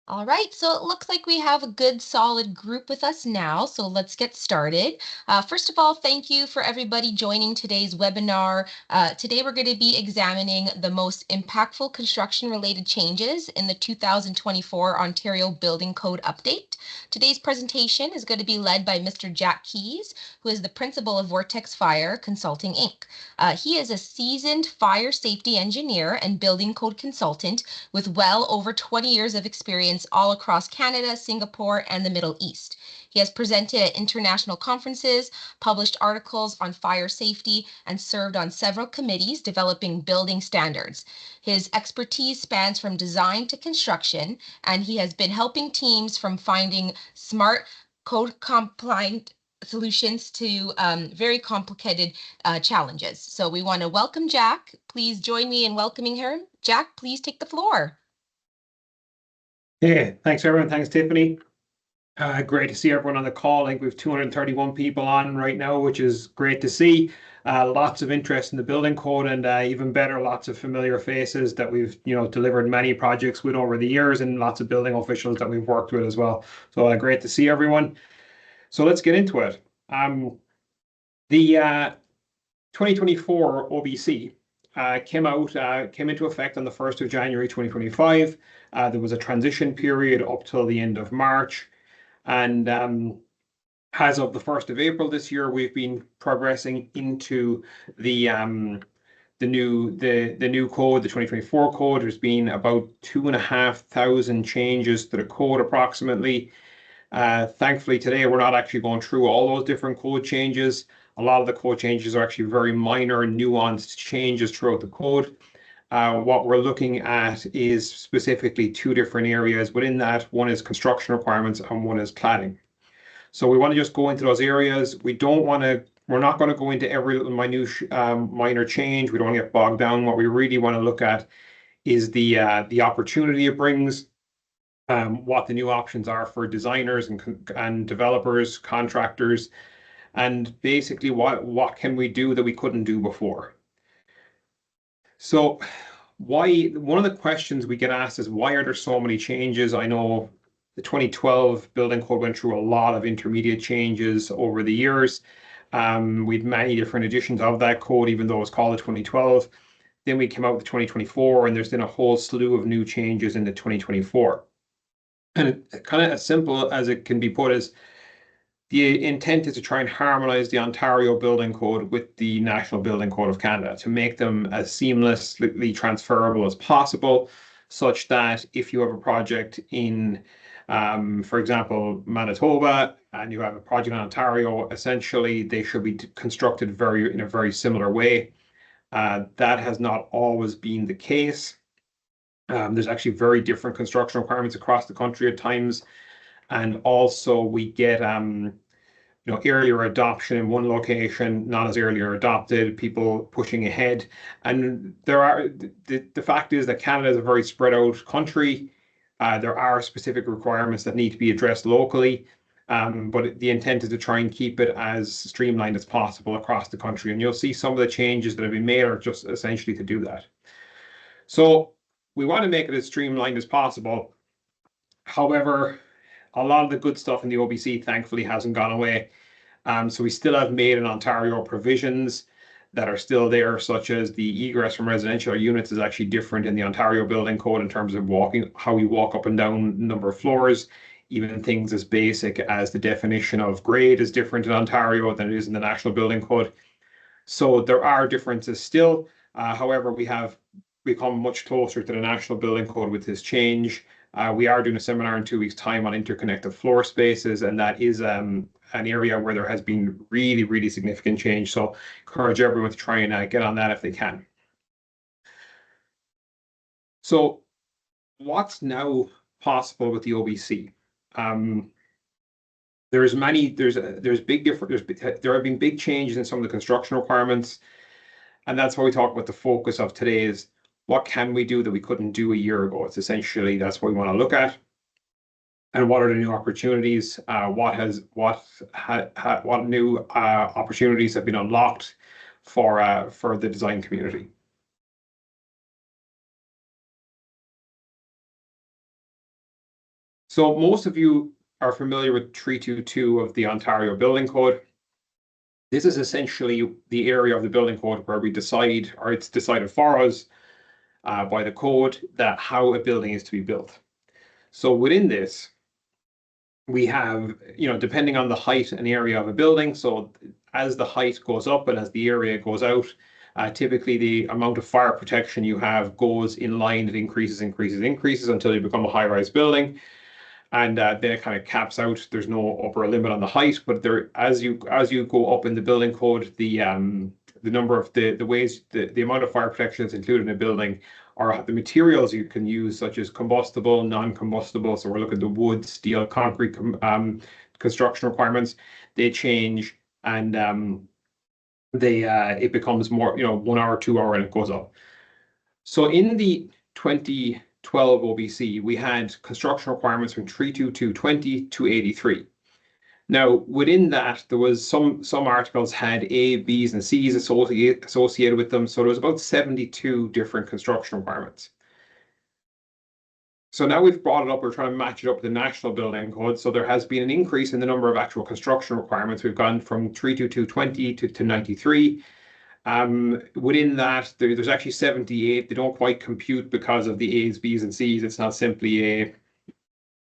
All right, so it looks like we have a good solid group with us now, so let's get started. First of all, thank you for everybody joining today's webinar. Today we're going to be examining the most impactful construction-related changes in the 2024 Ontario Building Code update. Today's presentation is going to be led by Mr. Jack Keys, who is the principal of Vortex Fire Consulting, Inc. He is a seasoned fire safety engineer and building code consultant with well over 20 years of experience all across Canada, Singapore, and the Middle East. He has presented at international conferences, published articles on fire safety, and served on several committees developing building standards. His expertise spans from design to construction, and he has been helping teams from finding smart, code compliant solutions to very complicated challenges. So we want to welcome Jack. Please join me in welcoming her. Jack, please take the floor. Yeah, thanks everyone. Thanks, Tiffany. Great to see everyone on the call. I think we have 231 people on right now, which is great to see. Lots of interest in the building code, and even better, lots of familiar faces that we've delivered many projects with over the years, and lots of building officials that we've worked with as well. So great to see everyone. So let's get into it. The 2024 OBC came into effect on the 1st of January 2025. There was a transition period up till the end of March. And as of the 1st of April this year, we've been progressing into the new code, the 2024 code. There's been about 2,500 changes to the code approximately. Thankfully, today we're not actually going through all those different code changes. A lot of the code changes are actually very minor, nuanced changes throughout the code. What we're looking at is specifically two different areas within that. One is construction requirements and one is cladding. So we want to just go into those areas. We're not going to go into every little minor change. We don't want to get bogged down. What we really want to look at is the opportunity it brings, what the new options are for designers and developers, contractors, and basically what can we do that we couldn't do before. So one of the questions we get asked is, why are there so many changes? I know the 2012 building code went through a lot of intermediate changes over the years. We'd many different editions of that code, even though it was called the 2012. Then we came out with 2024, and there's been a whole slew of new changes in the 2024. And kind of as simple as it can be put is, the intent is to try and harmonize the Ontario Building Code with the National Building Code of Canada to make them as seamlessly transferable as possible, such that if you have a project in, for example, Manitoba, and you have a project in Ontario, essentially they should be constructed in a very similar way. That has not always been the case. There's actually very different construction requirements across the country at times. And also we get earlier adoption in one location, not as earlier adopted, people pushing ahead. And the fact is that Canada is a very spread out country. There are specific requirements that need to be addressed locally, but the intent is to try and keep it as streamlined as possible across the country. And you'll see some of the changes that have been made are just essentially to do that. So we want to make it as streamlined as possible. However, a lot of the good stuff in the OBC thankfully hasn't gone away. So we still have made in Ontario provisions that are still there, such as the egress from residential units is actually different in the Ontario Building Code in terms of how we walk up and down number of floors. Even things as basic as the definition of grade is different in Ontario than it is in the National Building Code. So there are differences still. However, we have become much closer to the National Building Code with this change. We are doing a seminar in 2 weeks' time on interconnected floor spaces, and that is an area where there has been really, really significant change. So encourage everyone to try and get on that if they can. So what's now possible with the OBC? There have been big changes in some of the construction requirements, and that's why we talk about the focus of today is, what can we do that we couldn't do a year ago? It's essentially, that's what we want to look at. And what are the new opportunities? What new opportunities have been unlocked for the design community? So most of you are familiar with 322 of the Ontario Building Code. This is essentially the area of the building code where we decide, or it's decided for us by the code, that how a building is to be built. So within this, we have, depending on the height and area of a building. So as the height goes up and as the area goes out, typically the amount of fire protection you have goes in line. It increases until you become a high-rise building. And then it kind of caps out. There's no upper limit on the height, but there, as you go up in the building code, the number of the ways the amount of fire protection that's included in a building, or the materials you can use, such as combustible, non-combustible. So we're looking at the wood, steel, concrete construction requirements. They change, and it becomes more, 1 hour, 2 hour, and it goes up. So in the 2012 OBC, we had construction requirements from 32220 to 83. Now, within that, there was some articles had A, Bs, and Cs associated with them. So there was about 72 different construction requirements. So now we've brought it up, we're trying to match it up with the National Building Code. So there has been an increase in the number of actual construction requirements. We've gone from 32220 to 93. Within that, there's actually 78. They don't quite compute because of the A's, B's, and C's. It's not simply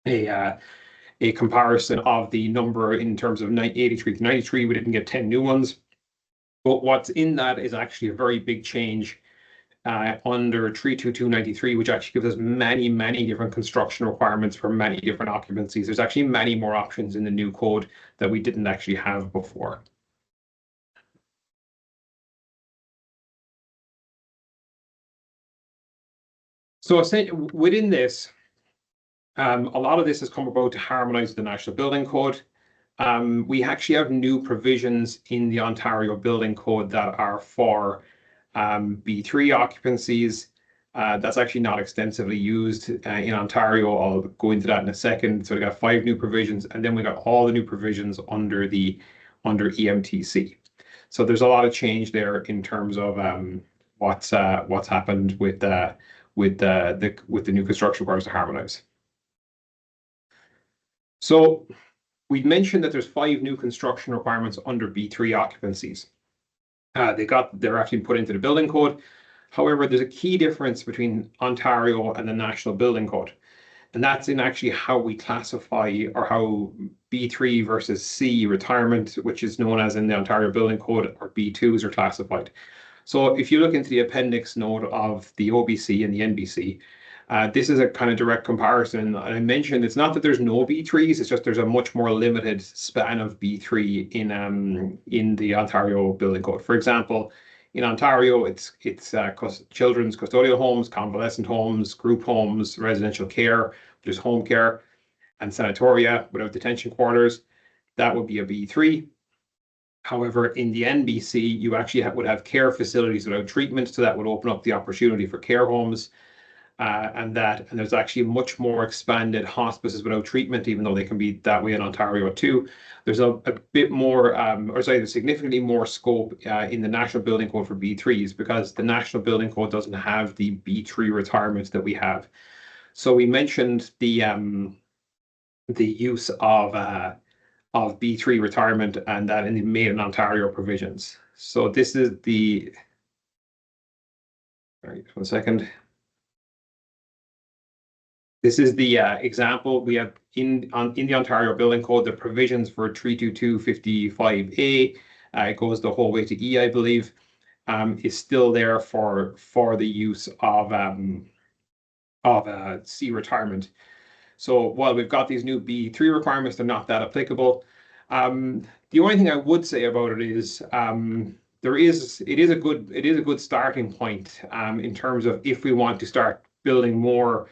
a comparison of the number in terms of 83 to 93. We didn't get 10 new ones. But what's in that is actually a very big change under 32293, which actually gives us many, many different construction requirements for many different occupancies. There's actually many more options in the new code that we didn't actually have before. So within this, a lot of this has come about to harmonize the National Building Code. We actually have new provisions in the Ontario Building Code that are for B3 occupancies. That's actually not extensively used in Ontario. I'll go into that in a second. So we got 5 new provisions, and then we got all the new provisions under EMTC. So there's a lot of change there in terms of what's happened with the new construction requirements to harmonize. So we mentioned that there's 5 new construction requirements under B3 occupancies. They're actually put into the building code. However, there's a key difference between Ontario and the National Building Code, and that's in actually how we classify, or how B3 versus C retirement, which is known as in the Ontario Building Code, or B2s are classified. So if you look into the appendix note of the OBC and the NBC, this is a kind of direct comparison. I mentioned it's not that there's no B3s, it's just there's a much more limited span of B3 in the Ontario Building Code. For example, in Ontario, it's children's custodial homes, convalescent homes, group homes, residential care, which is home care, and sanatoria without detention quarters. That would be a B3. However, in the NBC, you actually would have care facilities without treatment, so that would open up the opportunity for care homes. And there's actually much more expanded hospices without treatment, even though they can be that way in Ontario too. There's a bit more, there's significantly more scope in the National Building Code for B3s, because the National Building Code doesn't have the B3 retirements that we have. So we mentioned the use of B3 retirement, and that in the Made in Ontario provisions. So this is the, all right, 1 second. This is the example we have in the Ontario Building Code, the provisions for 32255A. It goes the whole way to E, I believe, is still there for the use of C retirement. So while we've got these new B3 requirements, they're not that applicable. The only thing I would say about it is it is a good starting point in terms of if we want to start building more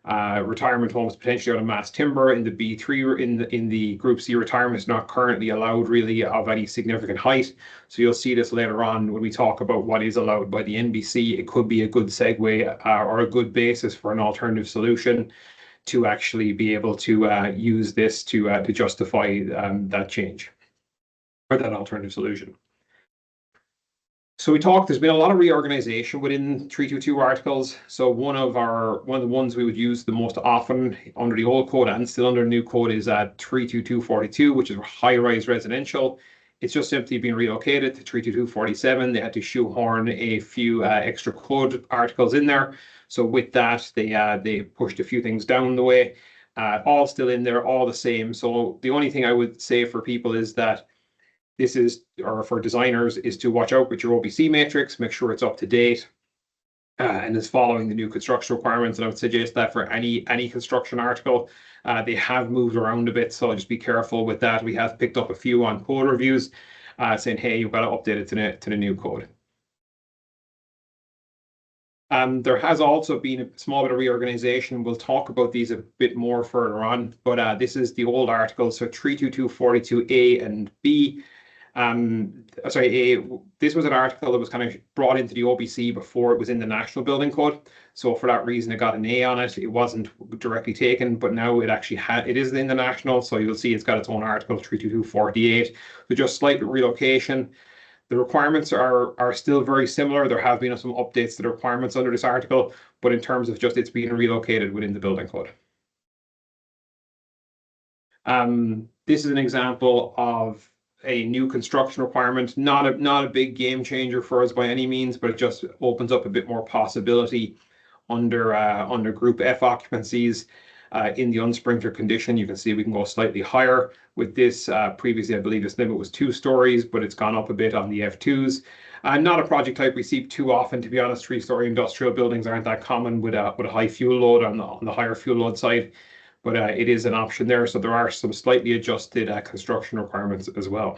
retirement homes, potentially out of mass timber. In the B3, in the Group C retirement, is not currently allowed really of any significant height. So you'll see this later on when we talk about what is allowed by the NBC. It could be a good segue or a good basis for an alternative solution to actually be able to use this to justify that change or that alternative solution. So there's been a lot of reorganization within 322 articles. So one of the ones we would use the most often under the old code and still under the new code is at 32242, which is high-rise residential. It's just simply been relocated to 32247. They had to shoehorn a few extra code articles in there. So with that, they pushed a few things down the way. All still in there, all the same. So the only thing I would say for people is that this is, or for designers, is to watch out with your OBC matrix, make sure it's up to date, and is following the new construction requirements. And I would suggest that for any construction article, they have moved around a bit, so just be careful with that. We have picked up a few on code reviews saying, hey, you've got to update it to the new code. There has also been a small bit of reorganization. We'll talk about these a bit more further on, but this is the old article. So 32242A and B. This was an article that was kind of brought into the OBC before it was in the National Building Code. So for that reason, it got an A on it. It wasn't directly taken, but now it is in the National. So you'll see it's got its own article, 32248. So just slight relocation. The requirements are still very similar. There have been some updates to the requirements under this article, but in terms of just it's being relocated within the building code. This is an example of a new construction requirement, not a big game changer for us by any means, but it just opens up a bit more possibility under Group F occupancies in the unsprinkler condition. You can see we can go slightly higher with this. Previously, I believe this limit was 2 stories, but it's gone up a bit on the F2s. Not a project type we see too often, to be honest. 3-story industrial buildings aren't that common with a high fuel load on the higher fuel load side, but it is an option there. So there are some slightly adjusted construction requirements as well.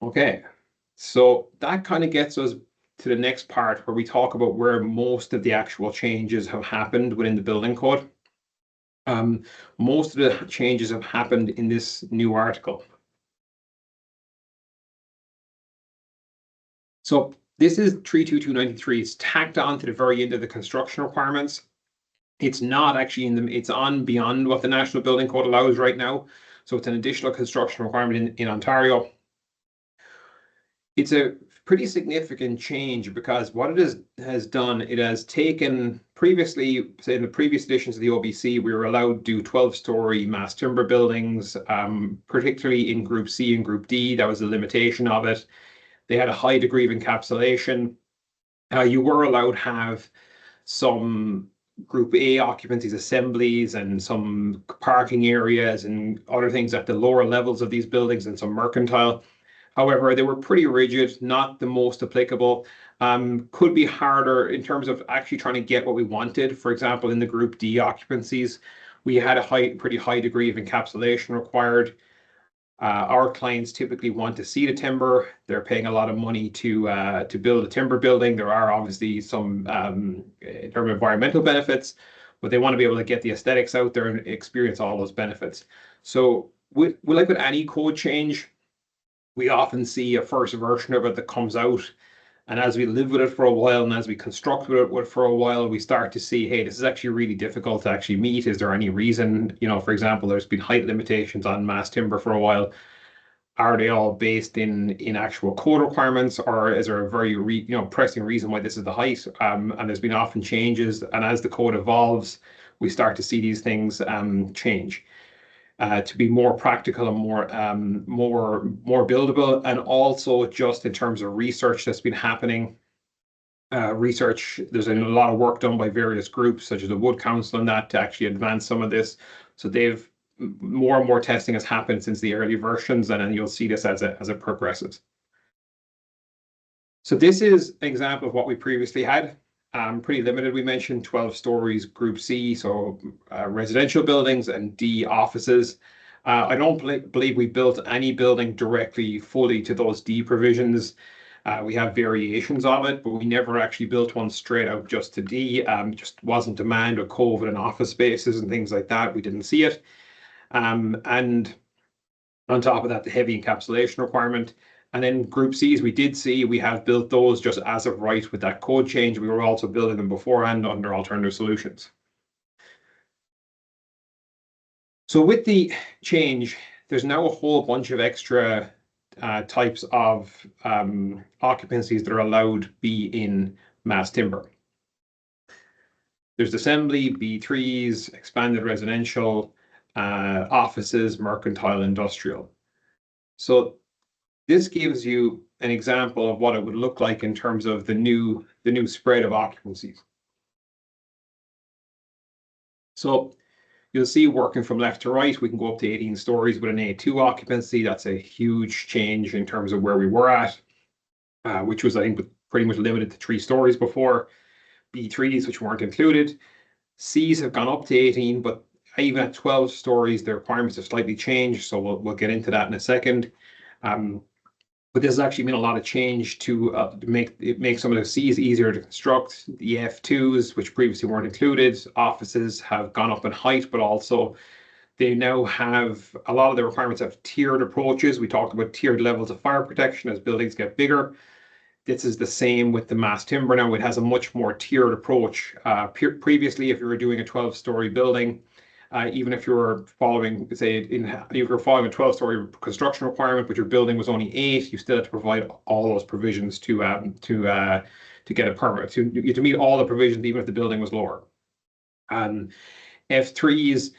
Okay, so that kind of gets us to the next part where we talk about where most of the actual changes have happened within the building code. Most of the changes have happened in this new article. So this is 32293. It's tacked on to the very end of the construction requirements. It's not actually it's on beyond what the National Building Code allows right now. So it's an additional construction requirement in Ontario. It's a pretty significant change because what has done, it has taken previously, say in the previous editions of the OBC, we were allowed to do 12-story mass timber buildings, particularly in Group C and Group D. That was the limitation of it. They had a high degree of encapsulation. You were allowed to have some Group A occupancies, assemblies, and some parking areas and other things at the lower levels of these buildings and some mercantile. However, they were pretty rigid, not the most applicable. Could be harder in terms of actually trying to get what we wanted. For example, in the Group D occupancies, we had a pretty high degree of encapsulation required. Our clients typically want to see the timber. They're paying a lot of money to build a timber building. There are obviously some in terms of environmental benefits, but they want to be able to get the aesthetics out there and experience all those benefits. So like with any code change, we often see a first version of it that comes out. And as we live with it for a while and as we construct with it for a while, we start to see, hey, this is actually really difficult to actually meet. Is there any reason? For example, there's been height limitations on mass timber for a while. Are they all based in actual code requirements, or is there a very pressing reason why this is the height? And there's been often changes, and as the code evolves, we start to see these things change. To be more practical and more buildable, and also just in terms of research that's been happening. There's a lot of work done by various groups, such as the Wood Council, and that to actually advance some of this. So more and more testing has happened since the early versions, and then you'll see this as it progresses. So this is an example of what we previously had. Pretty limited. We mentioned 12 stories, Group C, so residential buildings, and D, offices. I don't believe we built any building directly fully to those D provisions. We have variations of it, but we never actually built one straight out just to D. Just wasn't demand with COVID and office spaces and things like that. We didn't see it. And on top of that, the heavy encapsulation requirement. And then Group Cs, we have built those just as of right with that code change. We were also building them beforehand under alternative solutions. So with the change, there's now a whole bunch of extra types of occupancies that are allowed be in mass timber. There's assembly, B3s, expanded residential, offices, mercantile, industrial. So this gives you an example of what it would look like in terms of the new spread of occupancies. So you'll see working from left to right, we can go up to 18 stories with an A2 occupancy. That's a huge change in terms of where we were at, which was, I think, pretty much limited to 3 stories before. B3s, which weren't included. Cs have gone up to 18, but even at 12 stories, the requirements have slightly changed. So we'll get into that in a second. But this has actually been a lot of change to make some of the Cs easier to construct. The F2s, which previously weren't included, offices have gone up in height, but also they now have a lot of the requirements have tiered approaches. We talked about tiered levels of fire protection as buildings get bigger. This is the same with the mass timber now. It has a much more tiered approach. Previously, if you were doing a 12-story building, even if you were following, say, if you were following a 12-story construction requirement, but your building was only 8, you still had to provide all those provisions to get a permit. You had to meet all the provisions, even if the building was lower. F3s.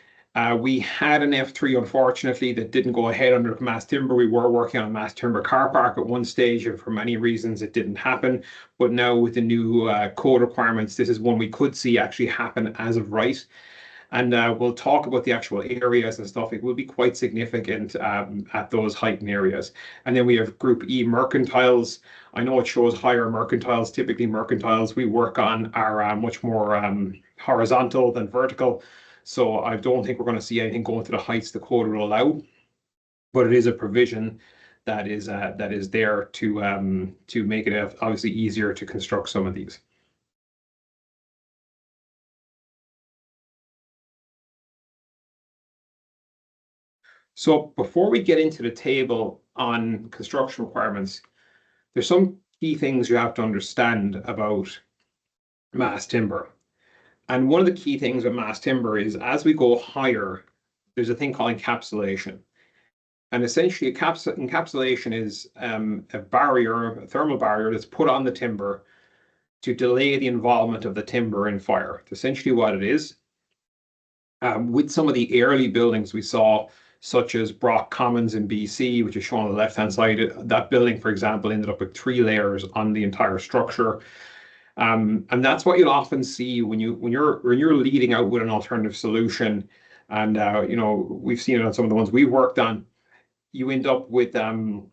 We had an F3, unfortunately, that didn't go ahead under mass timber. We were working on a mass timber car park at one stage, and for many reasons, it didn't happen. But now with the new code requirements, this is one we could see actually happen as of right. And we'll talk about the actual areas and stuff. It will be quite significant at those heightened areas. And then we have Group E mercantiles. I know it shows higher mercantiles. Typically, mercantiles we work on are much more horizontal than vertical. So I don't think we're going to see anything going to the heights the code will allow. But it is a provision that is there to make it obviously easier to construct some of these. So before we get into the table on construction requirements, there's some key things you have to understand about mass timber. And one of the key things with mass timber is as we go higher, there's a thing called encapsulation. And essentially, encapsulation is a barrier, a thermal barrier that's put on the timber to delay the involvement of the timber in fire. It's essentially what it is. With some of the early buildings we saw, such as Brock Commons in BC, which is shown on the left-hand side, that building, for example, ended up with 3 layers on the entire structure. And that's what you'll often see when you're leading out with an alternative solution. And we've seen it on some of the ones we've worked on. You end up with when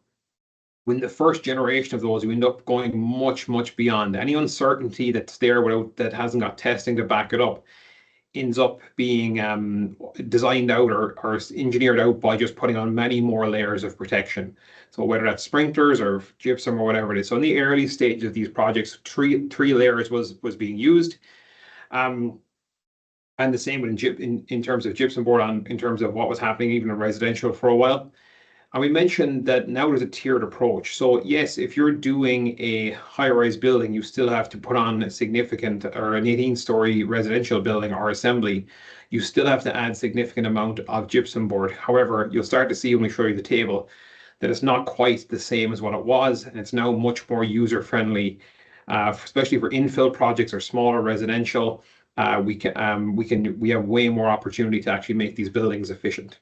the first generation of those, you end up going much beyond any uncertainty that's there that hasn't got testing to back it up. Ends up being designed out or engineered out by just putting on many more layers of protection. So whether that's sprinklers or gypsum or whatever it is. So in the early stages of these projects, three layers was being used. And the same in terms of gypsum board in terms of what was happening even in residential for a while. And we mentioned that now there's a tiered approach. So yes, if you're doing a high-rise building, you still have to put on a significant or an 18-story residential building or assembly. You still have to add significant amount of gypsum board. However, you'll start to see when we show you the table that it's not quite the same as what it was, and it's now much more user-friendly, especially for infill projects or smaller residential. We have way more opportunity to actually make these buildings efficient.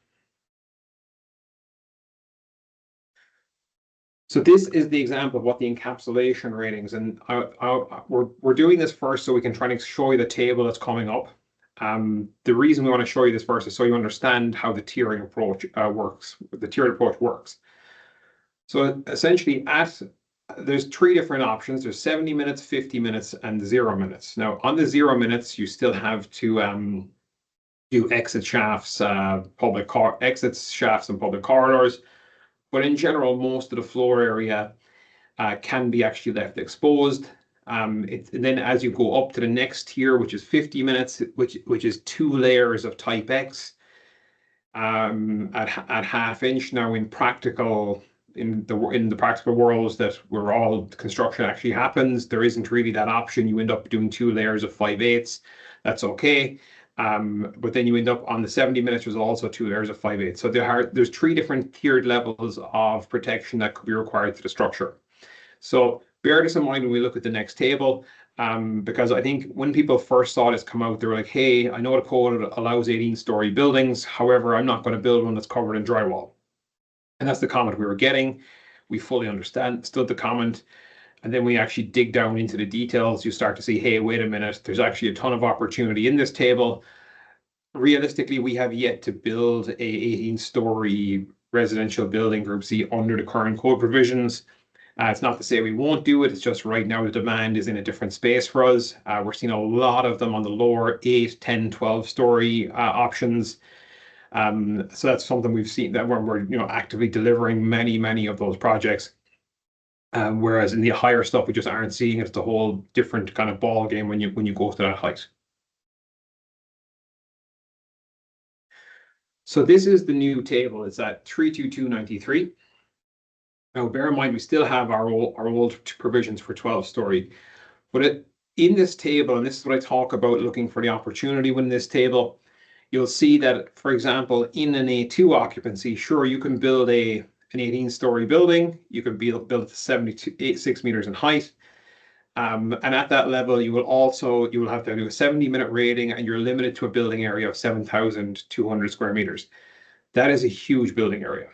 So this is the example of what the encapsulation ratings, and we're doing this first so we can try and show you the table that's coming up. The reason we want to show you this first is so you understand how the tiering approach works. The tiered approach works. So essentially, there's 3 different options. There's 70 minutes, 50 minutes, and 0 minutes. Now, on the 0 minutes, you still have to do exit shafts, exits, shafts, and public corridors. But in general, most of the floor area can be actually left exposed. And then as you go up to the next tier, which is 50 minutes, which is 2 layers of type X at ½ inch. Now, in the practical worlds that where all construction actually happens, there isn't really that option. You end up doing 2 layers of 5/8. That's okay. But then you end up on the 70 minutes, there's also 2 layers of 5/8. So there's 3 different tiered levels of protection that could be required to the structure. So bear this in mind when we look at the next table, because I think when people first saw this come out, they were like, hey, I know the code allows 18-story buildings. However, I'm not going to build one that's covered in drywall. And that's the comment we were getting. We fully understood the comment. And then we actually dig down into the details. You start to see, hey, wait a minute, there's actually a ton of opportunity in this table. Realistically, we have yet to build a 18-story residential building group C under the current code provisions. It's not to say we won't do it. It's just right now the demand is in a different space for us. We're seeing a lot of them on the lower 8, 10, 12-story options. So that's something we've seen that we're actively delivering many of those projects. Whereas in the higher stuff, we just aren't seeing it. It's a whole different kind of ball game when you go to that height. So this is the new table. It's at 32293. Now, bear in mind, we still have our old provisions for 12-story. But in this table, and this is what I talk about looking for the opportunity within this table, you'll see that, for example, in an A2 occupancy, sure, you can build an 18-story building. You can build it to 76 meters in height. And at that level, you will have to do a 70-minute rating, and you're limited to a building area of 7,200 square meters. That is a huge building area.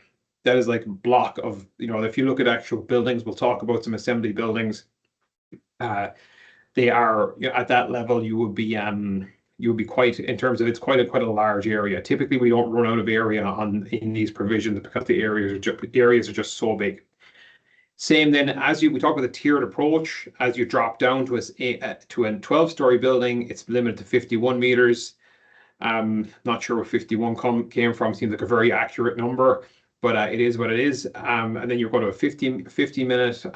That is like a block of, if you look at actual buildings, we'll talk about some assembly buildings. They are at that level, you would be quite, in terms of, it's quite a large area. Typically, we don't run out of area in these provisions because the areas are just so big. Same then, we talk about the tiered approach, as you drop down to a 12-story building, it's limited to 51 meters. Not sure where 51 came from. Seems like a very accurate number, but it is what it is. And then you go to a 50-minute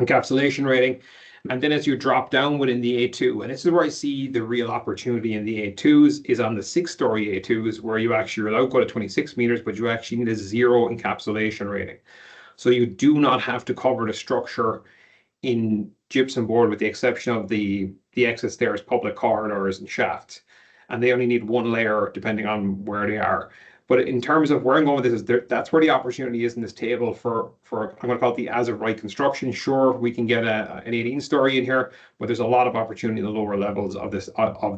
encapsulation rating. And then as you drop down within the A2, and this is where I see the real opportunity in the A2s, is on the 6-story A2s, where you actually are allowed to go to 26 meters, but you actually need a 0 encapsulation rating. So you do not have to cover the structure in gypsum board, with the exception of the exit stairs, public corridors, and shafts. And they only need 1 layer depending on where they are. But in terms of where I'm going with this, that's where the opportunity is in this table for I'm going to call it the as of right construction. Sure, we can get an 18-story in here, but there's a lot of opportunity in the lower levels of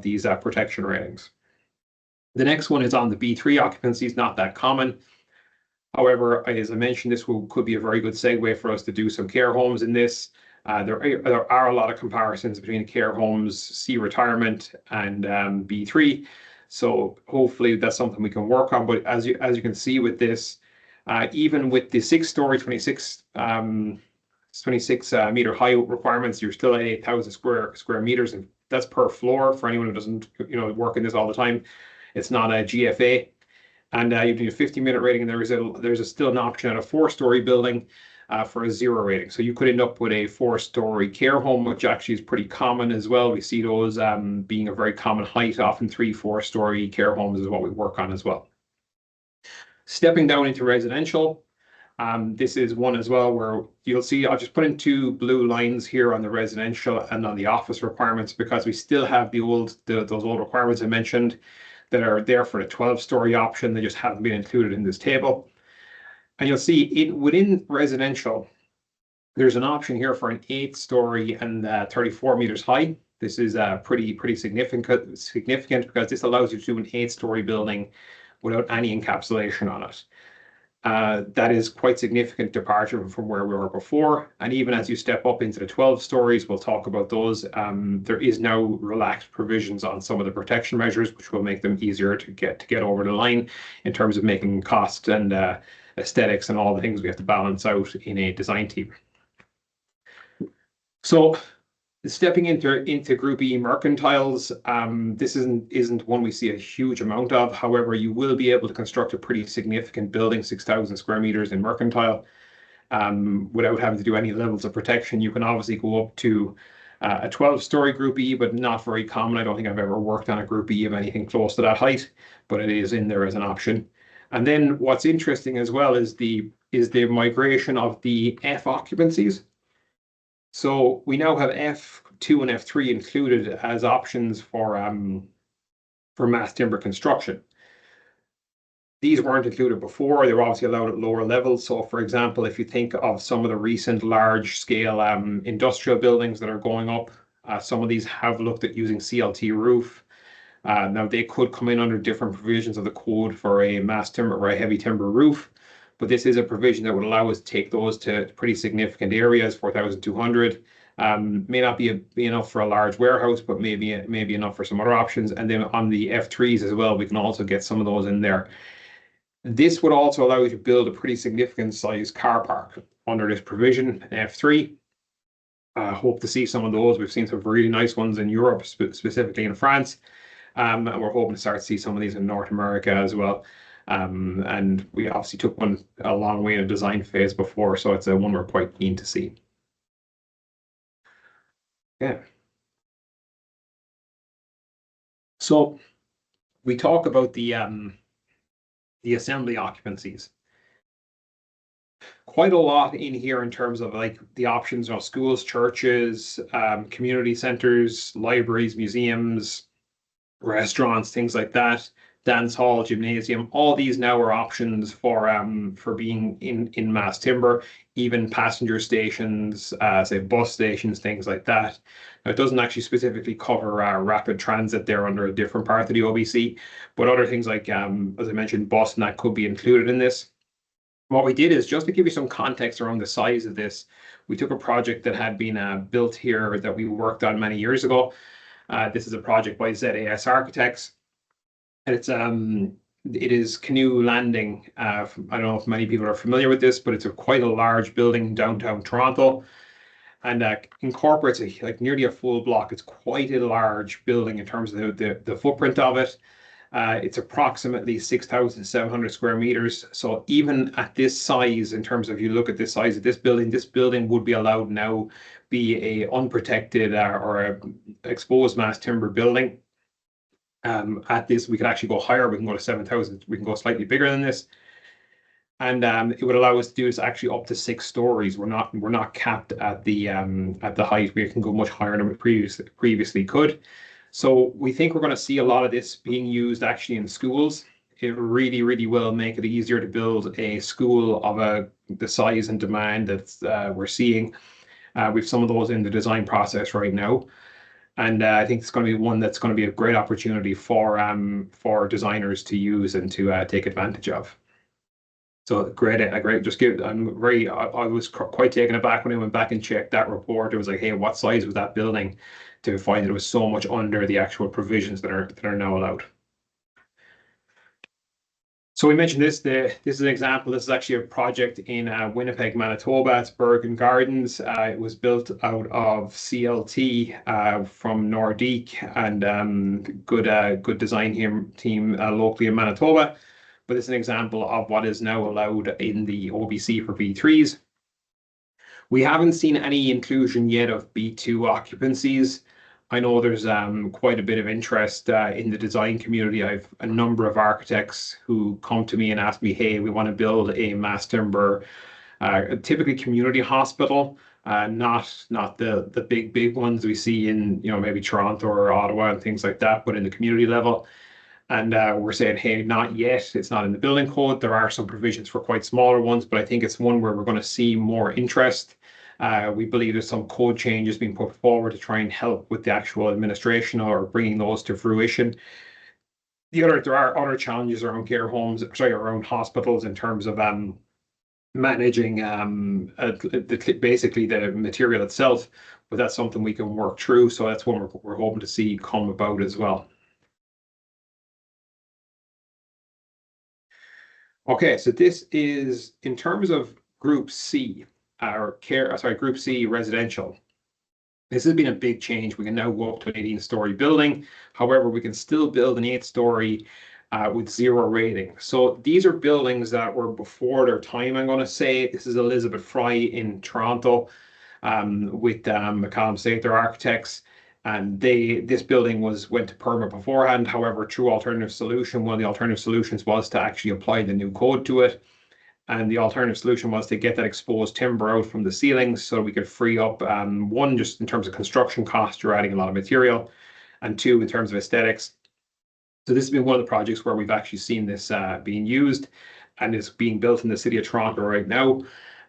these protection ratings. The next one is on the B3 occupancies, not that common. However, as I mentioned, this could be a very good segue for us to do some care homes in this. There are a lot of comparisons between care homes, C retirement, and B3. So hopefully that's something we can work on. But as you can see with this, even with the 6-story, 26 meter high requirements, you're still at 8,000 square meters, and that's per floor for anyone who doesn't work in this all the time. It's not a GFA. And you need a 50-minute rating, and there's still an option at a 4-story building for a 0 rating. So you could end up with a 4-story care home, which actually is pretty common as well. We see those being a very common height. Often 3-4-story care homes is what we work on as well. Stepping down into residential, this is one as well where you'll see, I'll just put in 2 blue lines here on the residential and on the office requirements, because we still have those old requirements I mentioned that are there for the 12-story option. They just haven't been included in this table. And you'll see within residential, there's an option here for an 8-story and 34 meters high. This is pretty significant because this allows you to do an 8-story building without any encapsulation on it. That is quite significant departure from where we were before. And even as you step up into the 12 stories, we'll talk about those. There is now relaxed provisions on some of the protection measures, which will make them easier to get over the line in terms of making cost and aesthetics and all the things we have to balance out in a design team. So stepping into Group E mercantiles, this isn't one we see a huge amount of. However, you will be able to construct a pretty significant building, 6,000 square meters in mercantile, without having to do any levels of protection. You can obviously go up to a 12-story Group E, but not very common. I don't think I've ever worked on a Group E of anything close to that height, but it is in there as an option. And then what's interesting as well is the migration of the F occupancies. So we now have F2 and F3 included as options for for mass timber construction. These weren't included before. They were obviously allowed at lower levels. So, for example, if you think of some of the recent large-scale industrial buildings that are going up, some of these have looked at using CLT roof. Now, they could come in under different provisions of the code for a mass timber or a heavy timber roof, but this is a provision that would allow us to take those to pretty significant areas, 4,200. May not be enough for a large warehouse, but maybe enough for some other options. And then on the F3s as well, we can also get some of those in there. This would also allow you to build a pretty significant size car park under this provision, F3. Hope to see some of those. We've seen some really nice ones in Europe, specifically in France. And we're hoping to start to see some of these in North America as well. And we obviously took one a long way in a design phase before, so it's one we're quite keen to see. Yeah. So we talk about the assembly occupancies. Quite a lot in here in terms of like the options, schools, churches, community centers, libraries, museums, restaurants, things like that, dance hall, gymnasium. All these now are options for being in mass timber, even passenger stations, say bus stations, things like that. Now, it doesn't actually specifically cover rapid transit there under a different part of the OBC, but other things like, as I mentioned, bus, and that could be included in this. What we did is, just to give you some context around the size of this, we took a project that had been built here that we worked on many years ago. This is a project by ZAS Architects, and it is Canoe Landing. I don't know if many people are familiar with this, but it's quite a large building in downtown Toronto, and incorporates like nearly a full block. It's quite a large building in terms of the footprint of it. It's approximately 6,700 square meters. So even at this size, in terms of you look at the size of this building would be allowed now be a unprotected or a exposed mass timber building. At this, we could actually go higher. We can go to 7,000. We can go slightly bigger than this. And it would allow us to do this actually up to 6 stories. We're not capped at the height. We can go much higher than we previously could. So we think we're going to see a lot of this being used actually in schools. It really, really will make it easier to build a school of the size and demand that we're seeing. We've some of those in the design process right now. And I think it's going to be one that's going to be a great opportunity for designers to use and to take advantage of. So great. I was quite taken aback when I went back and checked that report. It was like, hey, what size was that building? To find that it was so much under the actual provisions that are now allowed. So we mentioned this. This is an example. This is actually a project in Winnipeg, Manitoba. It's Bergen Gardens. It was built out of CLT from Nordique, and good design team locally in Manitoba. But it's an example of what is now allowed in the OBC for B3s. We haven't seen any inclusion yet of B2 occupancies. I know there's quite a bit of interest in the design community. I have a number of architects who come to me and ask me, hey, we want to build a mass timber, typically community hospital, not the big ones we see in maybe Toronto or Ottawa and things like that, but in the community level. And we're saying, hey, not yet. It's not in the building code. There are some provisions for quite smaller ones, but I think it's one where we're going to see more interest. We believe there's some code changes being put forward to try and help with the actual administration or bringing those to fruition. There are other challenges around care homes, around hospitals in terms of managing basically the material itself, but that's something we can work through. So that's one we're hoping to see come about as well. Okay, so this is in terms of Group C, Group C residential. This has been a big change. We can now go up to an 18-story building. However, we can still build an 8-story with 0 rating. So these are buildings that were before their time, I'm going to say. This is Elizabeth Fry in Toronto with McCallum Sather Architects. And this building went to permit beforehand. However, through alternative solution, one of the alternative solutions was to actually apply the new code to it. And the alternative solution was to get that exposed timber out from the ceilings so we could free up, one, just in terms of construction costs, you're adding a lot of material, and two, in terms of aesthetics, So this has been one of the projects where we've actually seen this being used, and it's being built in the city of Toronto right now.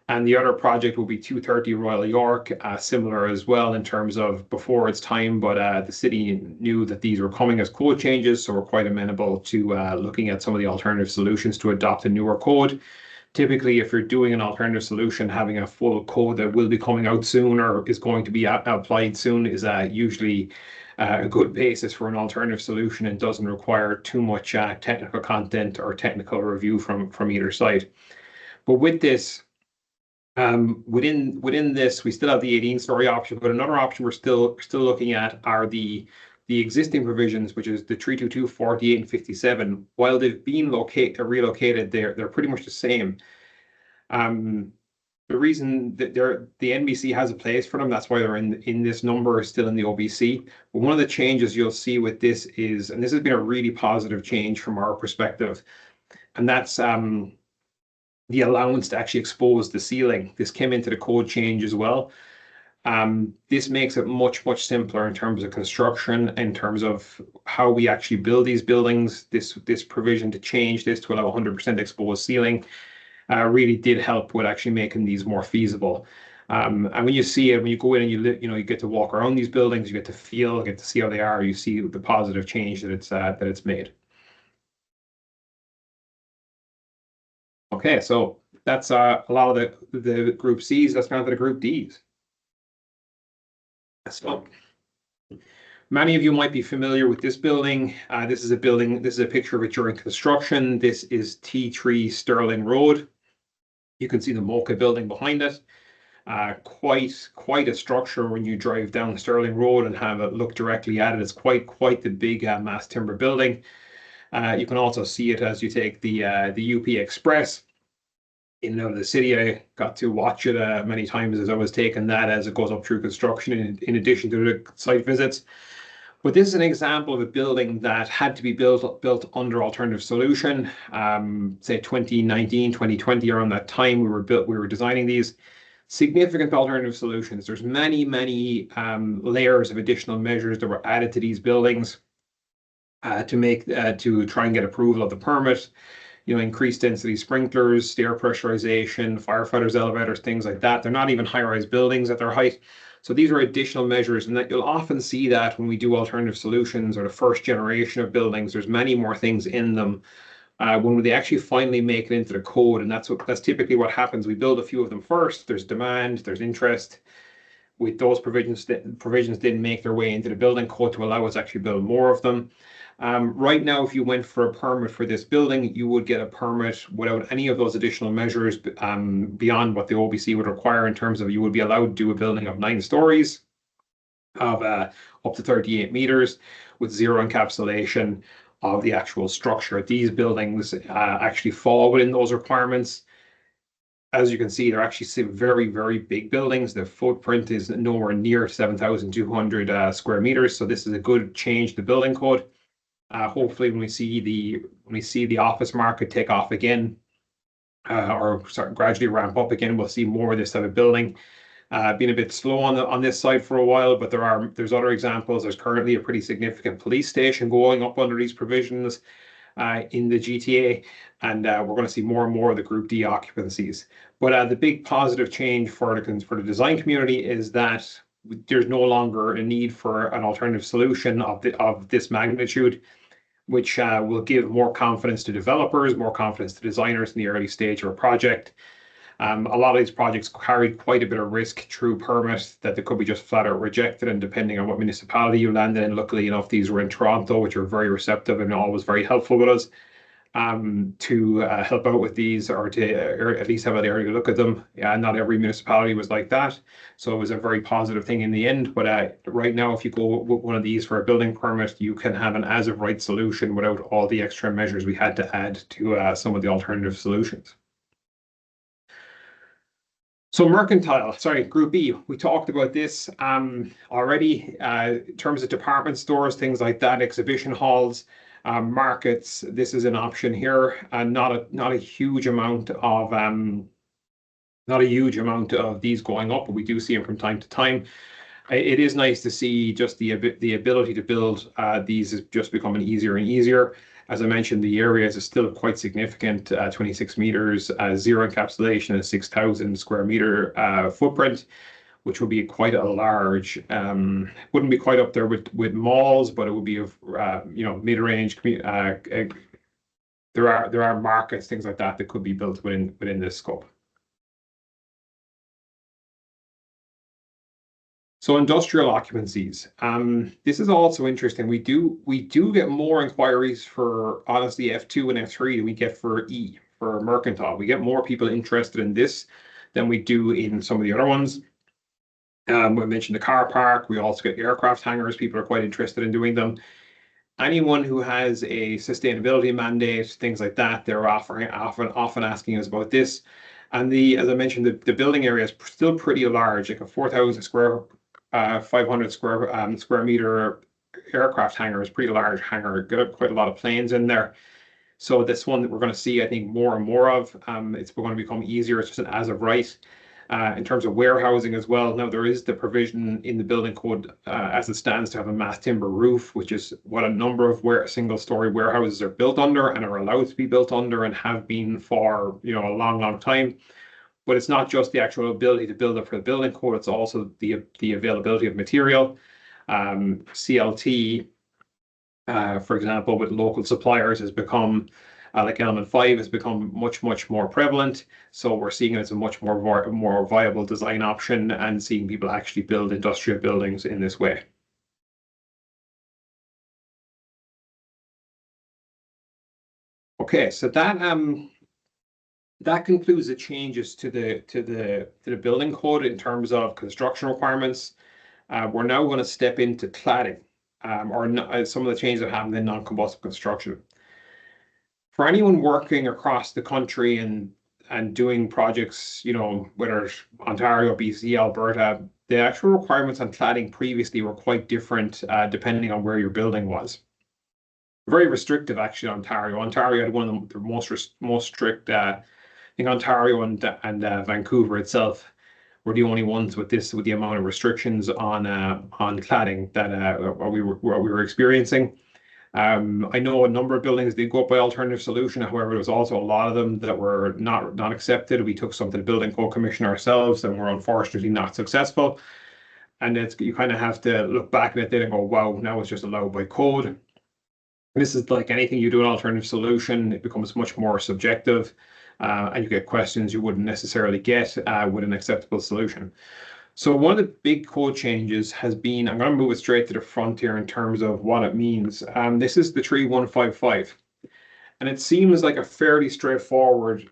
And the other project will be 230 Royal York, similar as well in terms of before its time, but the city knew that these were coming as code changes, so we're quite amenable to looking at some of the alternative solutions to adopt a newer code. Typically, if you're doing an alternative solution, having a full code that will be coming out soon or is going to be applied soon is usually a good basis for an alternative solution and doesn't require too much technical content or technical review from either side. But with this, within this, we still have the 18-story option, but another option we're still looking at are the existing provisions, which is the 322, 48, and 57. While they've been relocated, they're pretty much the same. The reason that the NBC has a place for them, that's why they're in this number, still in the OBC. But one of the changes you'll see with this is, and this has been a really positive change from our perspective, and that's the allowance to actually expose the ceiling. This came into the code change as well. This makes it much simpler in terms of construction, in terms of how we actually build these buildings. This provision to change this to allow 100% exposed ceiling really did help with actually making these more feasible. And when you see it, when you go in and you get to walk around these buildings, you get to feel, get to see how they are. You see the positive change that it's made. Okay, so that's a lot of the group C's. Let's go on to the group D's. So many of you might be familiar with this building. This is a building, this is a picture of it during construction. This is T3 Sterling Road. You can see the Mocha building behind it. Quite a structure when you drive down Sterling Road and have a look directly at it. It's quite the big mass timber building. You can also see it as you take the UP Express in and out of the city. I got to watch it many times as I was taking that as it goes up through construction in addition to the site visits. But this is an example of a building that had to be built under alternative solution. Say 2019, 2020, around that time we were designing these significant alternative solutions. There's many layers of additional measures that were added to these buildings to try and get approval of the permit. Increased density sprinklers, stair pressurization, firefighters elevators, things like that. They're not even high-rise buildings at their height. So these are additional measures, and that you'll often see that when we do alternative solutions or the first generation of buildings, there's many more things in them when they actually finally make it into the code, and that's typically what happens. We build a few of them first. There's demand, there's interest. With those provisions didn't make their way into the building code to allow us to actually build more of them. Right now, if you went for a permit for this building, you would get a permit without any of those additional measures beyond what the OBC would require in terms of you would be allowed to do a building of 9 stories of up to 38 meters with zero encapsulation of the actual structure. These buildings actually fall within those requirements. As you can see, they're actually very big buildings. The footprint is nowhere near 7,200 square meters. So this is a good change to the building code. Hopefully, when we see the office market take off again, or start gradually ramp up again, we'll see more of this type of building. Been a bit slow on this side for a while, but there's other examples. There's currently a pretty significant police station going up under these provisions in the GTA, and we're going to see more and more of the Group D occupancies. But the big positive change for the design community is that there's no longer a need for an alternative solution of this magnitude, which will give more confidence to developers, more confidence to designers in the early stage of a project. A lot of these projects carried quite a bit of risk through permit that they could be just flat out rejected, and depending on what municipality you landed in, luckily enough, these were in Toronto, which are very receptive and always very helpful with us to help out with these, or at least have an early look at them. Yeah, not every municipality was like that, so it was a very positive thing in the end. But right now, if you go with one of these for a building permit, you can have an as-of-right solution without all the extra measures we had to add to some of the alternative solutions. So Group B, we talked about this already in terms of department stores, things like that, exhibition halls, markets. This is an option here, and not a huge amount of these going up, but we do see them from time to time. It is nice to see just the ability to build these is just becoming easier and easier. As I mentioned, the areas is still quite significant, 26 meters, zero encapsulation, and 6,000 square meter footprint, which would be quite a large. Wouldn't be quite up there with malls, but it would be of mid-range. There are markets, things like that, that could be built within this scope. So industrial occupancies. This is also interesting. We do get more inquiries for honestly F2 and F3 than we get for for mercantile. We get more people interested in this than we do in some of the other ones. We mentioned the car park. We also get aircraft hangars. People are quite interested in doing them. Anyone who has a sustainability mandate, things like that, they're often asking us about this. And as I mentioned, the building area is still pretty large, like a 4,000 square, 500 square meter aircraft hangar is pretty large hangar. Got quite a lot of planes in there. So this one that we're going to see, I think, more and more of. It's going to become easier. It's just an as of right. In terms of warehousing as well, now there is the provision in the building code as it stands to have a mass timber roof, which is what a number of single-story warehouses are built under and are allowed to be built under and have been for a long, long time. But it's not just the actual ability to build it for the building code; it's also the availability of material. CLT, for example, with local suppliers has become like element 5 has become much, much more prevalent. So we're seeing it as a much more viable design option and seeing people actually build industrial buildings in this way. Okay, so that concludes the changes to the building code in terms of construction requirements. We're now going to step into cladding, some of the changes that happened in non-combustible construction. For anyone working across the country and doing projects, whether it's Ontario, BC, Alberta, the actual requirements on cladding previously were quite different depending on where your building was. Very restrictive, actually, Ontario. Ontario had one of the most strict. I think Ontario and Vancouver itself were the only ones with the amount of restrictions on cladding that what we were experiencing. I know a number of buildings did go up by alternative solution. However, there was also a lot of them that were not accepted. We took some to the building code commission ourselves and were unfortunately not successful. And you kind of have to look back at it and go, wow, now it's just allowed by code. This is like anything you do an alternative solution, it becomes much more subjective, and you get questions you wouldn't necessarily get with an acceptable solution. So one of the big code changes has been, I'm going to move it straight to the front here in terms of what it means. This is the 3155. And it seems like a fairly straightforward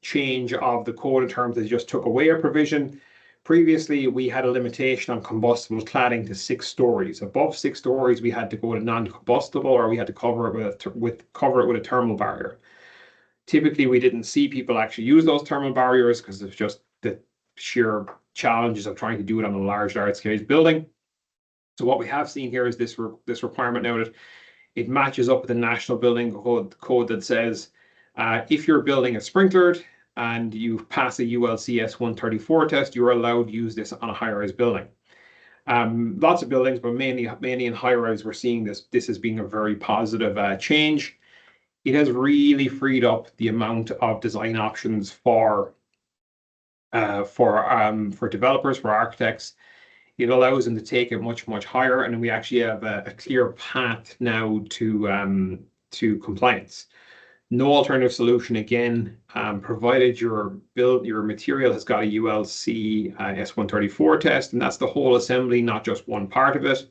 change of the code in terms that it just took away a provision. Previously, we had a limitation on combustible cladding to 6 stories. Above 6 stories, we had to go to non-combustible, or we had to cover it with a thermal barrier. Typically, we didn't see people actually use those thermal barriers because it's just the sheer challenges of trying to do it on a large scale building. So what we have seen here is this requirement now that it matches up with the National Building Code that says if your building is sprinklered and you pass a ULCS 134 test, you're allowed to use this on a high-rise building. Lots of buildings, but mainly in high-rise, we're seeing this as being a very positive change. It has really freed up the amount of design options for developers, for architects. It allows them to take it much, much higher, and we actually have a clear path now to compliance. No alternative solution again, provided your material has got a ULC S134 test, and that's the whole assembly, not just one part of it.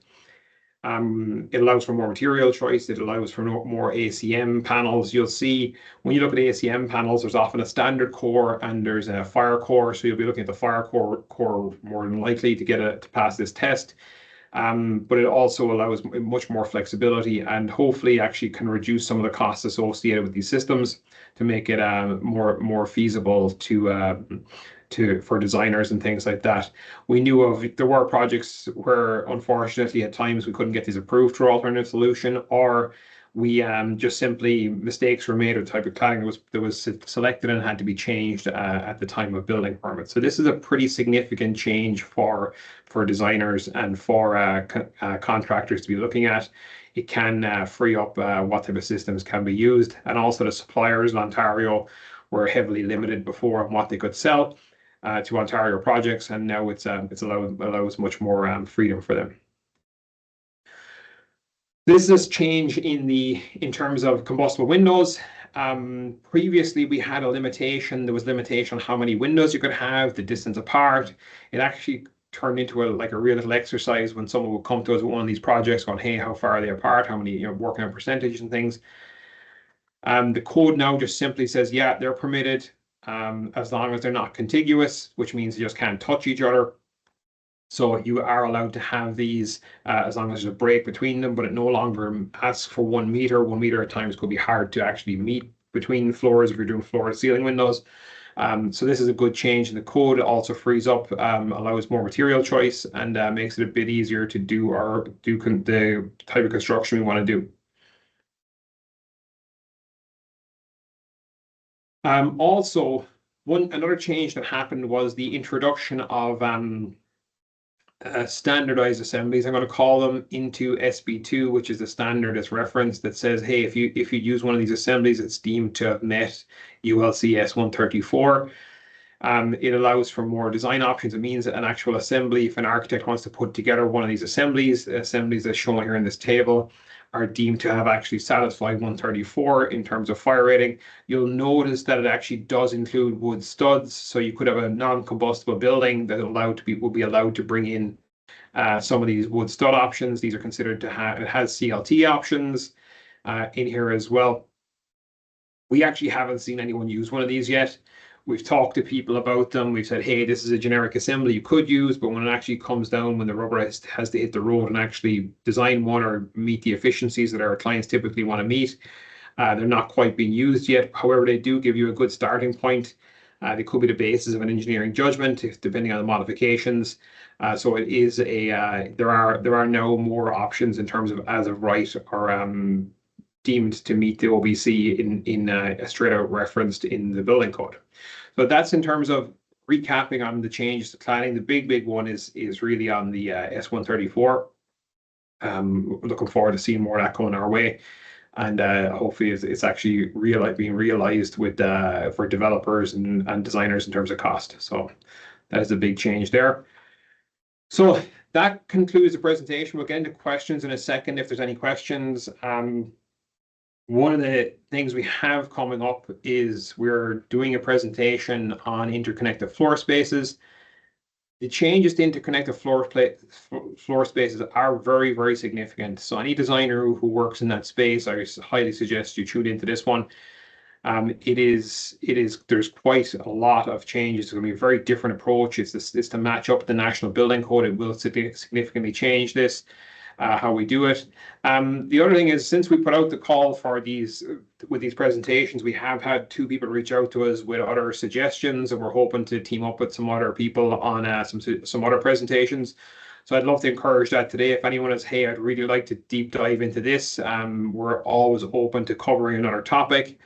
It allows for more material choice. It allows for more ACM panels. You'll see when you look at ACM panels, there's often a standard core and there's a fire core. So you'll be looking at the fire core more than likely to pass this test. But it also allows much more flexibility and hopefully actually can reduce some of the costs associated with these systems to make it more feasible for designers and things like that. We knew there were projects where unfortunately at times we couldn't get these approved for alternative solution, or we just simply mistakes were made with the type of cladding that was selected and had to be changed at the time of building permit. So this is a pretty significant change for designers and for contractors to be looking at. It can free up what type of systems can be used, and also the suppliers in Ontario were heavily limited before on what they could sell to Ontario projects, and now it's allows much more freedom for them. This is change in terms of combustible windows. Previously, we had a limitation. There was limitation on how many windows you could have, the distance apart. It actually turned into like a real little exercise when someone would come to us with one of these projects, going, "Hey, how far are they apart? How many? Working on percentages and things." The code now just simply says, "Yeah, they're permitted as long as they're not contiguous," which means they just can't touch each other. So you are allowed to have these as long as there's a break between them, but it no longer asks for 1 meter. 1 meter at times could be hard to actually meet between floors if you're doing floor to ceiling windows. So this is a good change in the code. It also frees up, allows more material choice, and makes it a bit easier to do the type of construction we want to do. Also, another change that happened was the introduction of standardized assemblies, I'm going to call them, into SB2, which is the standard that's referenced that says, hey, if you use one of these assemblies, it's deemed to have met ULC S134. It allows for more design options. It means an actual assembly, if an architect wants to put together one of these assemblies as shown here in this table, are deemed to have actually satisfied 134 in terms of fire rating. You'll notice that it actually does include wood studs, so you could have a non-combustible building that will be allowed to bring in some of these wood stud options. These are considered to have, it has CLT options in here as well. We actually haven't seen anyone use one of these yet. We've talked to people about them. We've said, hey, this is a generic assembly you could use, but when it actually comes down, when the rubber has to hit the road and actually design one or meet the efficiencies that our clients typically want to meet, they're not quite being used yet. However, they do give you a good starting point. They could be the basis of an engineering judgment, depending on the modifications. So it is there are now more options in terms of as of right or deemed to meet the OBC in a straight out referenced in the building code. So that's in terms of recapping on the changes to cladding. The big one is really on the S134. Looking forward to seeing more of that going our way, and hopefully it's actually being realized with for developers and designers in terms of cost. So that is a big change there. So that concludes the presentation. We'll get into questions in a second if there's any questions. One of the things we have coming up is we're doing a presentation on interconnected floor spaces. The changes to interconnected floor spaces are very, very significant. So any designer who works in that space, I highly suggest you tune into this one. There's quite a lot of changes. It's going to be a very different approach. It's to match up the National Building Code. It will significantly change this. How we do it. The other thing is, since we put out the call for these presentations, we have had 2 people reach out to us with other suggestions, and we're hoping to team up with some other people on some other presentations. So I'd love to encourage that today. If anyone is, hey, I'd really like to deep dive into this, we're always open to covering another topic.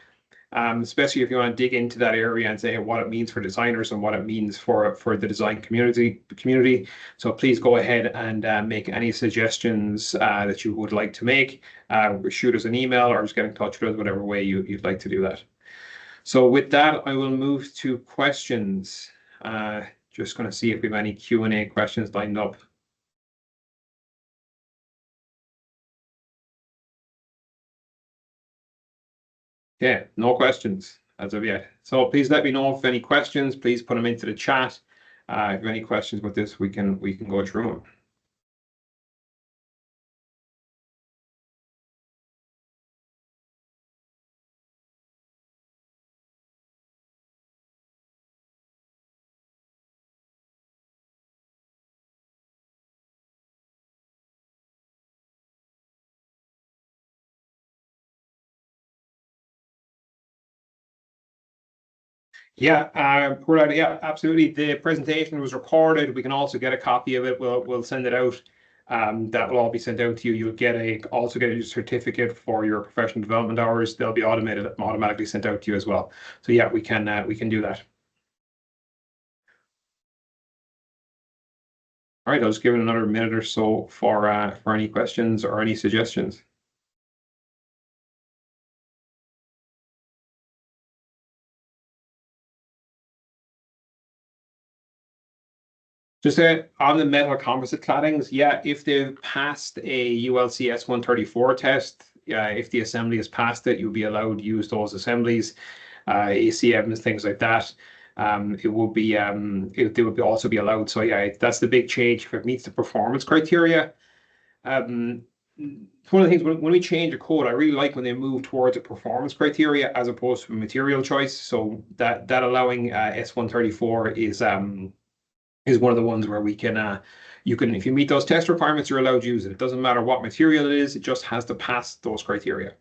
Especially if you want to dig into that area and say what it means for designers and what it means for the design community. So please go ahead and make any suggestions that you would like to make. Shoot us an email or just get in touch with us, whatever way you'd like to do that. So with that, I will move to questions. Just going to see if we have any Q&A questions lined up. Yeah, no questions as of yet. So please let me know if any questions. Please put them into the chat. If you have any questions with this, we can go through them. Yeah, yeah, absolutely. The presentation was recorded. We can also get a copy of it. We'll send it out. That will all be sent out to you. You'll also get a certificate for your professional development hours. They'll be automatically sent out to you as well. So yeah, we can do that. All right, I'll just give it another minute or so for any questions or any suggestions. Just on the metal composite claddings, yeah, if they've passed a ULCS 134 test, if the assembly has passed it, you'll be allowed to use those assemblies, ACMs, things like that. They would also be allowed. So yeah, that's the big change if it meets the performance criteria. Um, one of the things when we change a code, I really like when they move towards a performance criteria as opposed to a material choice. So that allowing S134 is one of the ones where we can you can, if you meet those test requirements, you're allowed to use it. It doesn't matter what material it is, it just has to pass those criteria.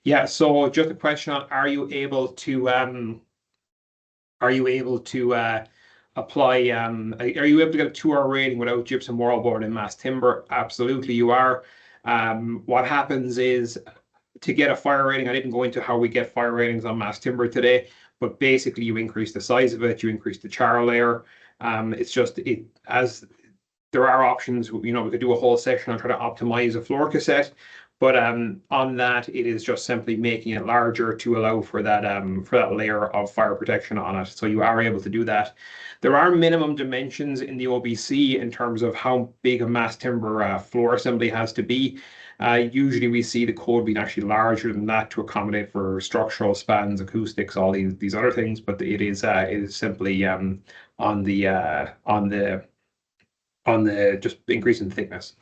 Yeah, so just a question on are you able to apply are you able to get a 2-hour rating without gypsum wallboard and mass timber? Absolutely you are. What happens is to get a fire rating, I didn't go into how we get fire ratings on mass timber today, but basically you increase the size of it, you increase the char layer. It's just as there are options. We could do a whole session on trying to optimize a floor cassette, but on that, it is just simply making it larger to allow for that layer of fire protection on it. So you are able to do that. There are minimum dimensions in the OBC in terms of how big a mass timber floor assembly has to be. Usually we see the code being actually larger than that to accommodate for structural spans, acoustics, all these other things, but it is simply on the just increasing thickness.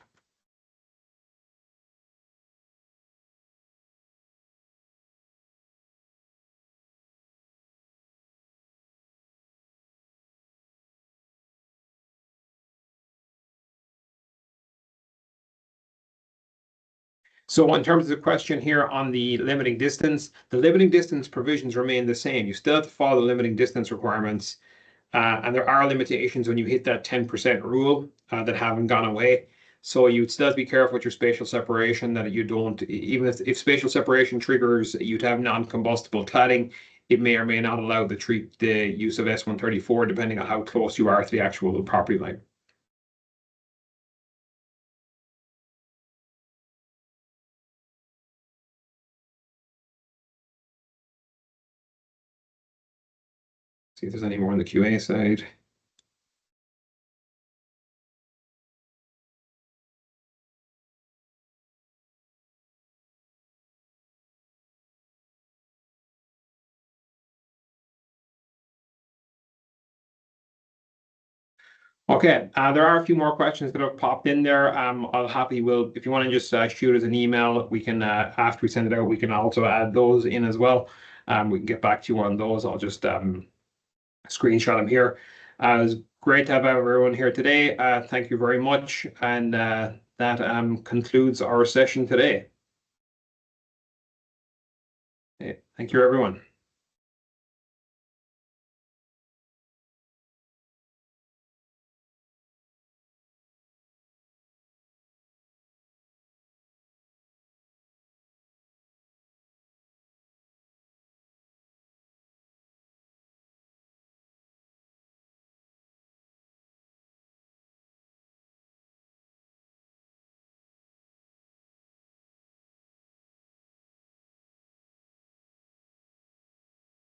So in terms of the question here on the limiting distance, the limiting distance provisions remain the same. You still have to follow the limiting distance requirements, and there are limitations when you hit that 10% rule that haven't gone away. So you'd still have to be careful with your spatial separation that you don't, even if spatial separation triggers you to have non-combustible cladding, it may or may not allow the use of S134 depending on how close you are to the actual property line. See if there's any more on the QA side. Okay, there are a few more questions that have popped in there. If you want to just shoot us an email, we can, after we send it out, we can also add those in as well. We can get back to you on those. I'll just screenshot them here. It was great to have everyone here today. Thank you very much. And that concludes our session today. Okay, thank you, everyone.